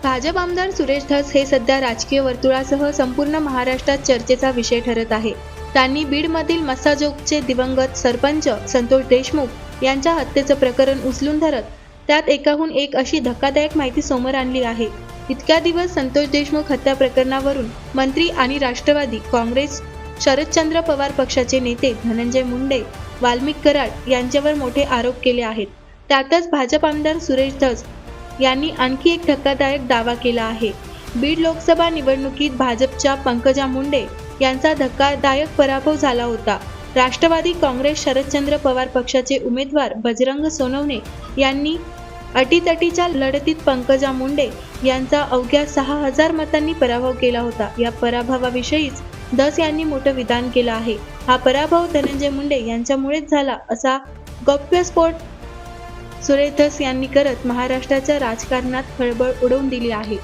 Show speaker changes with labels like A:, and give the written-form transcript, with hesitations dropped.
A: भाजप आमदार सुरेश धस हे सध्या राजकीय वर्तुळासह संपूर्ण महाराष्ट्रात चर्चेचा विषय ठरत आहे. त्यांनी बीडमधील मस्साजोगचे दिवंगत सरपंच संतोष देशमुख यांच्या हत्येचं प्रकरण उचलून धरत त्यात एकाहून एक अशी धक्कादायक माहिती समोर आणली आहे. इतक्या दिवस संतोष देशमुख हत्या प्रकरणावरून मंत्री आणि राष्ट्रवादी काँग्रेस शरदचंद्र पवार पक्षाचे नेते धनंजय मुंडे, वाल्मिक कराड यांच्यावर मोठे आरोप केले आहेत. त्यातच भाजप आमदार सुरेश धस यांनी आणखी एक धक्कादायक दावा केला आहे. बीड लोकसभा निवडणुकीत भाजपच्या पंकजा मुंडे यांचा धक्कादायक पराभव झाला होता. राष्ट्रवादी काँग्रेस शरदचंद्र पवार पक्षाचे उमेदवार बजरंग सोनवणे यांनी अटीतटीच्या लढतीत पंकजा मुंडे यांचा अवघ्या 6,000 मतांनी पराभव केला होता. या पराभवाविषयीच धस यांनी मोठं विधान केलं आहे. हा पराभव धनंजय मुंडे यांच्यामुळेच झाला असा गौप्यस्फोट सुरेश धस यांनी करत महाराष्ट्राच्या राजकारणात खळबळ उडवून दिली आहे.